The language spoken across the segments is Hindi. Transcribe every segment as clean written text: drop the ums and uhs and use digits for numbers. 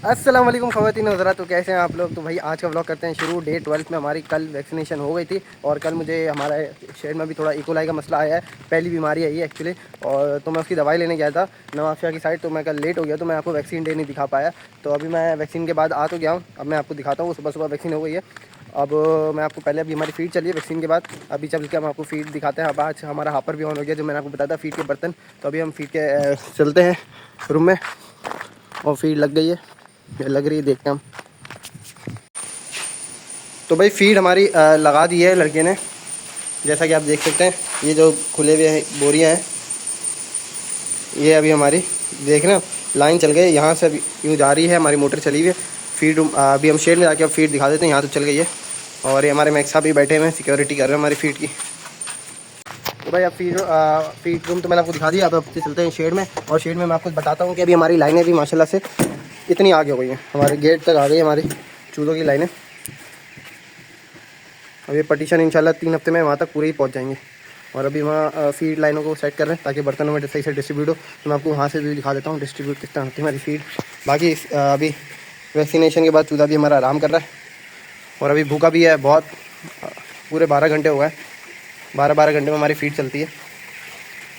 अस्सलाम वालेकुम ख़वातीन हज़रात, तो कैसे हैं आप लोग। तो भाई आज का व्लॉग करते हैं शुरू। डे 12 में हमारी कल वैक्सीनेशन हो गई थी और कल मुझे हमारे शहर में भी थोड़ा इकोलाई का मसला आया है। पहली बीमारी आई है एक्चुअली, और तो मैं उसकी दवाई लेने गया था नवाफिया की साइड, तो मैं कल लेट हो गया, तो मैं आपको वैक्सीन डे नहीं दिखा पाया। तो अभी मैं वैक्सीन के बाद आ तो गया हूँ, अब मैं आपको दिखाता हूँ। सुबह सुबह वैक्सीन हो गई है। अब मैं आपको पहले अभी हमारी फीड चलिए वैक्सीन के बाद, अभी चल के हम आपको फीड दिखाते हैं। अब आज हमारा हापर भी ऑन हो गया, जो मैंने आपको बताया था फीड के बर्तन। तो अभी हम फीड के चलते हैं रूम में और फीड लग गई है, लग रही है, देखते हैं हम। तो भाई फीड हमारी लगा दी है लड़के ने, जैसा कि आप देख सकते हैं। ये जो खुले हुए बोरियां हैं, ये अभी हमारी देख रहे हैं लाइन चल गई, यहाँ से अभी यूँ जा रही है, हमारी मोटर चली हुई है। फीड अभी हम शेड में जाके अब फीड दिखा देते हैं। यहाँ तो चल गई है और ये हमारे मैक्स साहब भी बैठे हुए हैं, सिक्योरिटी कर रहे हैं हमारी फीड की। तो भाई अब फीड रूम तो मैंने आपको दिखा दिया। अब चलते हैं शेड में, और शेड में मैं आपको बताता हूँ कि अभी हमारी लाइनें भी माशाल्लाह से इतनी आगे हो गई हैं, हमारे गेट तक आ गई है हमारी चूज़ों की लाइनें। अब ये पटिशन इंशाल्लाह 3 हफ्ते में वहाँ तक पूरे ही पहुँच जाएंगे। और अभी वहाँ फीड लाइनों को सेट कर रहे हैं ताकि बर्तनों में सही से डिस्ट्रीब्यूट हो। तो मैं आपको वहाँ से भी दिखा देता हूँ डिस्ट्रीब्यूट किस तरह होती है हमारी फीड। बाकी अभी वैक्सीनेशन के बाद चूज़ा भी हमारा आराम कर रहा है और अभी भूखा भी है बहुत। पूरे 12 घंटे हो गए, 12 घंटे में हमारी फीड चलती है।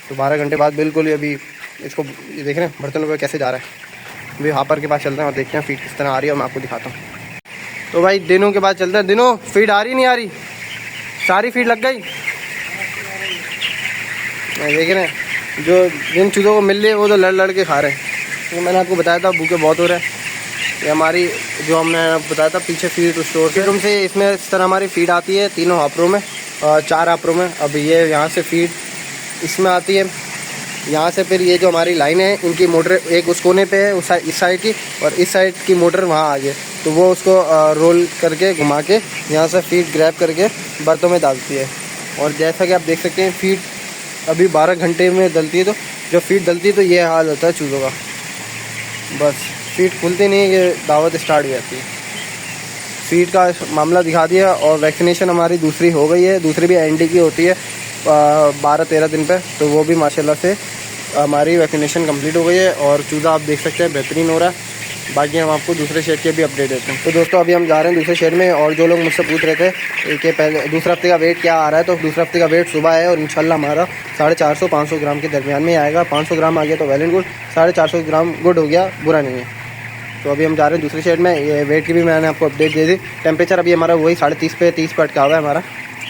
तो 12 घंटे बाद बिल्कुल अभी इसको ये देख रहे हैं बर्तनों पर कैसे जा रहा है। अभी हापर के पास चलते हैं और देखते हैं फीड किस तरह आ रही है और मैं आपको दिखाता हूँ। तो भाई दिनों के बाद चलते हैं। दिनों फीड आ रही नहीं आ रही? सारी फीड लग गई। देख रहे हैं जो जिन चूज़ों को मिल रही है वो तो लड़ लड़ के खा रहे हैं। तो मैंने आपको बताया था भूखे बहुत हो रहे हैं। ये हमारी जो हमने बताया था पीछे फीड स्टोर के रूम से, इसमें इस तरह हमारी फीड आती है तीनों हापरों में, 4 हापरों में। अब ये यहाँ से फीड इसमें आती है, यहाँ से फिर ये जो हमारी लाइन है इनकी मोटर एक उस कोने पे है इस साइड की, और इस साइड की मोटर वहाँ आगे, तो वो उसको रोल करके घुमा के यहाँ से फीड ग्रैब करके बर्तनों में डालती है। और जैसा कि आप देख सकते हैं फीड अभी 12 घंटे में डलती है, तो जब फीड डलती है तो ये हाल होता है चूज़ों का। बस फीड खुलती नहीं, ये दावत स्टार्ट हो जाती है। फीड का मामला दिखा दिया। और वैक्सीनेशन हमारी दूसरी हो गई है, दूसरी भी एनडी की होती है 12-13 दिन पे, तो वो भी माशाल्लाह से हमारी वैक्सीनेशन कंप्लीट हो गई है और चूज़ा आप देख सकते हैं बेहतरीन हो रहा है। बाकी हम आपको दूसरे शेड के भी अपडेट देते हैं। तो दोस्तों अभी हम जा रहे हैं दूसरे शेड में, और जो लोग मुझसे पूछ रहे थे कि पहले दूसरे हफ्ते का वेट क्या आ रहा है, तो दूसरे हफ्ते का वेट सुबह है और इंशाल्लाह हमारा 450-500 ग्राम के दरमियान में आएगा। 500 ग्राम आ गया तो well and good, 450 gram good हो गया, बुरा नहीं है। तो अभी हम जा रहे हैं दूसरे शेड में। ये वेट की भी मैंने आपको अपडेट दे दी। टेम्परेचर अभी हमारा वही 30.5 पे 30 पे अटका हुआ है हमारा,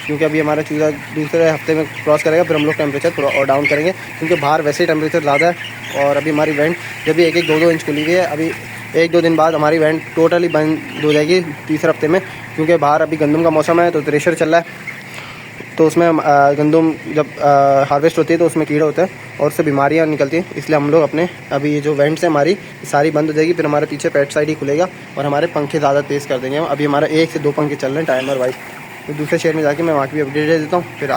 क्योंकि अभी हमारा चूज़ा दूसरे हफ्ते में क्रॉस करेगा, फिर हम लोग टेम्परेचर थोड़ा और डाउन करेंगे, क्योंकि बाहर वैसे ही टेम्परेचर ज़्यादा है। और अभी हमारी वेंट जब भी 1-2 इंच खुली हुई है, अभी 1-2 दिन बाद हमारी वेंट टोटली बंद हो जाएगी तीसरे हफ्ते में, क्योंकि बाहर अभी गंदम का मौसम है तो थ्रेशर चल रहा है। तो उसमें गंदम जब हार्वेस्ट होती है तो उसमें कीड़े होते हैं और उससे बीमारियां निकलती हैं, इसलिए हम लोग अपने अभी ये जो वेंट्स है हमारी सारी बंद हो जाएगी। फिर हमारे पीछे पेट साइड ही खुलेगा और हमारे पंखे ज़्यादा तेज़ कर देंगे। अभी हमारा 1 से 2 पंखे चल रहे हैं टाइमर वाइज। तो दूसरे शहर में जाके मैं वहाँ की भी अपडेट दे देता हूँ, फिर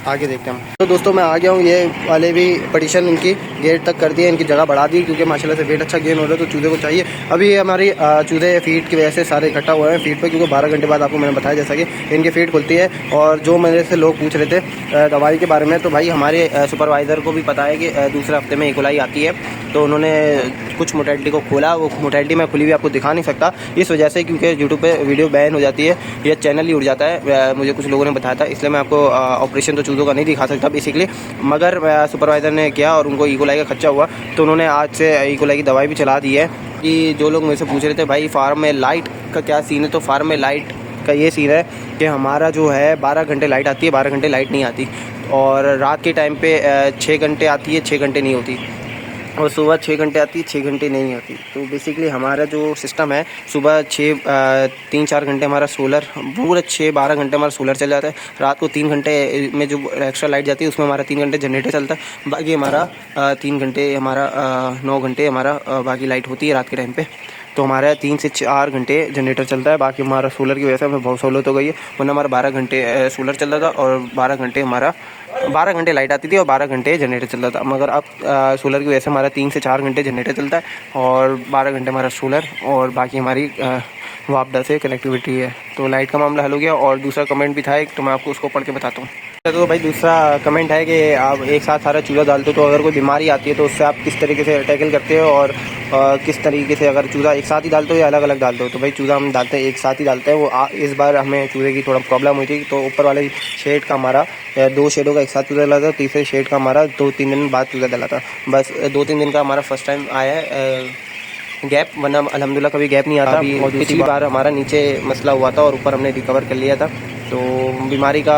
आगे देखते हैं। तो दोस्तों मैं आ गया हूँ, ये वाले भी पटिशन इनकी गेट तक कर दिया, इनकी जगह बढ़ा दी, क्योंकि माशाल्लाह से वेट अच्छा गेन हो रहा है तो चूज़े को चाहिए। अभी हमारी चूज़े फीड की वजह से सारे इकट्ठा हुए हैं फीड पे, क्योंकि 12 घंटे बाद आपको मैंने बताया जैसा कि इनकी फीड खुलती है। और जो मेरे से लोग पूछ रहे थे दवाई के बारे में, तो भाई हमारे सुपरवाइज़र को भी पता है कि दूसरे हफ्ते में इकोलाई आती है, तो उन्होंने कुछ मोटेलिटी को खोला। वो मोटेलिटी मैं खुली हुई आपको दिखा नहीं सकता इस वजह से, क्योंकि यूट्यूब पे वीडियो बैन हो जाती है, ये चैनल ही उड़ जाता है, मुझे कुछ लोगों ने बताया था, इसलिए मैं आपको ऑपरेशन तो चूज़ों का नहीं दिखा सकता बेसिकली। मगर सुपरवाइज़र ने किया और उनको इकोलाई का खर्चा हुआ, तो उन्होंने आज से इकोलाई की दवाई भी चला दी है। कि जो लोग मुझसे पूछ रहे थे भाई फार्म में लाइट का क्या सीन है, तो फार्म में लाइट का ये सीन है कि हमारा जो है 12 घंटे लाइट आती है, 12 घंटे लाइट नहीं आती, और रात के टाइम पे 6 घंटे आती है, 6 घंटे नहीं होती, और सुबह 6 घंटे आती है, 6 घंटे नहीं आती। तो बेसिकली हमारा जो सिस्टम है सुबह 3-4 घंटे हमारा सोलर, पूरे 6-12 घंटे हमारा सोलर चल जाता है। रात को 3 घंटे में जो एक्स्ट्रा लाइट जाती है उसमें हमारा 3 घंटे जनरेटर चलता है। बाकी हमारा 3 घंटे हमारा 9 घंटे हमारा बाकी लाइट होती है रात के टाइम पे। तो हमारा 3 से 4 घंटे जनरेटर चलता है। बाकी हमारा सोलर की वजह से हमें बहुत सहूलत हो गई है, वरना हमारा 12 घंटे सोलर चल रहा था और 12 घंटे लाइट आती थी और 12 घंटे जनरेटर चलता था। मगर अब सोलर की वजह से हमारा 3 से 4 घंटे जनरेटर चलता है और 12 घंटे हमारा सोलर, और बाकी हमारी वापडा से कनेक्टिविटी है। तो लाइट का मामला हल हो गया। और दूसरा कमेंट भी था एक, तो मैं आपको उसको पढ़ के बताता हूँ। तो भाई दूसरा कमेंट है कि आप एक साथ सारा चूज़ा डालते हो तो अगर कोई बीमारी आती है तो उससे आप किस तरीके से टैकल करते हो और किस तरीके से अगर चूज़ा एक साथ ही डालते हो या अलग अलग डालते हो। तो भाई चूज़ा हम डालते हैं एक साथ ही डालते हैं। वो इस बार हमें चूज़े की थोड़ा प्रॉब्लम हुई थी तो ऊपर वाले शेड का हमारा 2 शेडों का एक साथ चूज़ा डाला था, तीसरे शेड का हमारा 2-3 दिन बाद चूज़ा डाला था। बस 2-3 दिन का हमारा फर्स्ट टाइम आया है गैप, वरना अल्हम्दुलिल्लाह कभी गैप नहीं आता। और पिछली बार हमारा नीचे मसला हुआ था और ऊपर हमने रिकवर कर लिया था। तो बीमारी का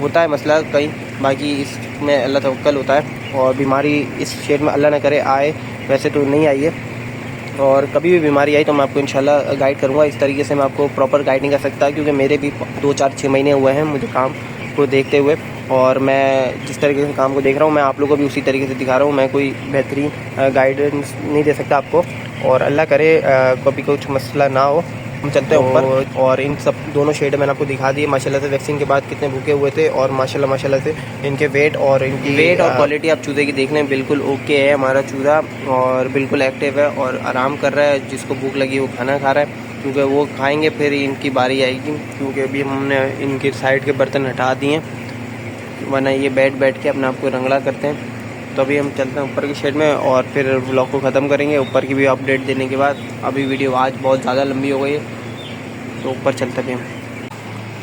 होता है मसला कहीं, बाकी इसमें अल्लाह तवक्कल होता है। और बीमारी इस शेड में अल्लाह ना करे आए, वैसे तो नहीं आई है। और कभी भी बीमारी आई तो मैं आपको इंशाल्लाह गाइड करूँगा। इस तरीके से मैं आपको प्रॉपर गाइड नहीं कर सकता क्योंकि मेरे भी 2-4-6 महीने हुए हैं मुझे काम को देखते हुए, और मैं जिस तरीके से काम को देख रहा हूँ मैं आप लोगों को भी उसी तरीके से दिखा रहा हूँ। मैं कोई बेहतरीन गाइडेंस नहीं दे सकता आपको, और अल्लाह करे कभी कुछ मसला ना हो। हम चलते हैं ऊपर। और इन सब दोनों शेड मैंने आपको दिखा दिए माशाल्लाह से वैक्सीन के बाद कितने भूखे हुए थे, और माशाल्लाह से इनके वेट और इनकी वेट और क्वालिटी आप चूज़े की देख लें, बिल्कुल ओके है हमारा चूज़ा, और बिल्कुल एक्टिव है और आराम कर रहा है। जिसको भूख लगी वो खाना खा रहा है क्योंकि वो खाएंगे फिर इनकी बारी आएगी, क्योंकि अभी हमने इनके साइड के बर्तन हटा दिए वरना ये बैठ के अपने आप को रंगला करते हैं। तो अभी हम चलते हैं ऊपर की शेड में और फिर व्लॉग को ख़त्म करेंगे ऊपर की भी अपडेट देने के बाद। अभी वीडियो आज बहुत ज़्यादा लंबी हो गई है तो ऊपर चलते हैं हम।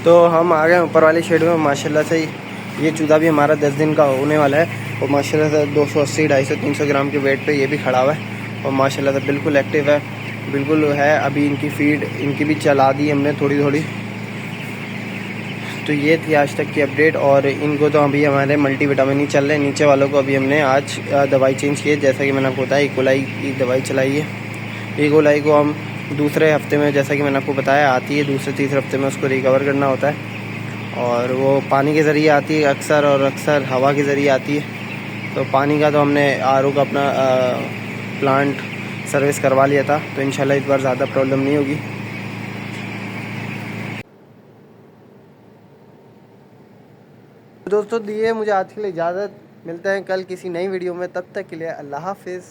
तो हम आ गए ऊपर वाली शेड में। माशाल्लाह से ये चूज़ा भी हमारा 10 दिन का होने वाला है और माशाल्लाह से 280, 250-300 ग्राम के वेट पे ये भी खड़ा हुआ है और माशाल्लाह से बिल्कुल एक्टिव है, बिल्कुल है। अभी इनकी फीड इनकी भी चला दी हमने थोड़ी थोड़ी। तो ये थी आज तक की अपडेट। और इनको तो अभी हमारे मल्टीविटामिन ही चल रहे हैं। नीचे वालों को अभी हमने आज दवाई चेंज की है, जैसा कि मैंने आपको बताया इकोलाई की दवाई चलाई है। इकोलाई को हम दूसरे हफ्ते में, जैसा कि मैंने आपको बताया, आती है दूसरे तीसरे हफ्ते में उसको रिकवर करना होता है। और वो पानी के ज़रिए आती है अक्सर, और अक्सर हवा के ज़रिए आती है। तो पानी का तो हमने आरओ का अपना प्लांट सर्विस करवा लिया था, तो इंशाल्लाह इस बार ज़्यादा प्रॉब्लम नहीं होगी। दोस्तों दिए मुझे आज के लिए इजाज़त। मिलते हैं कल किसी नई वीडियो में, तब तक के लिए अल्लाह हाफिज़।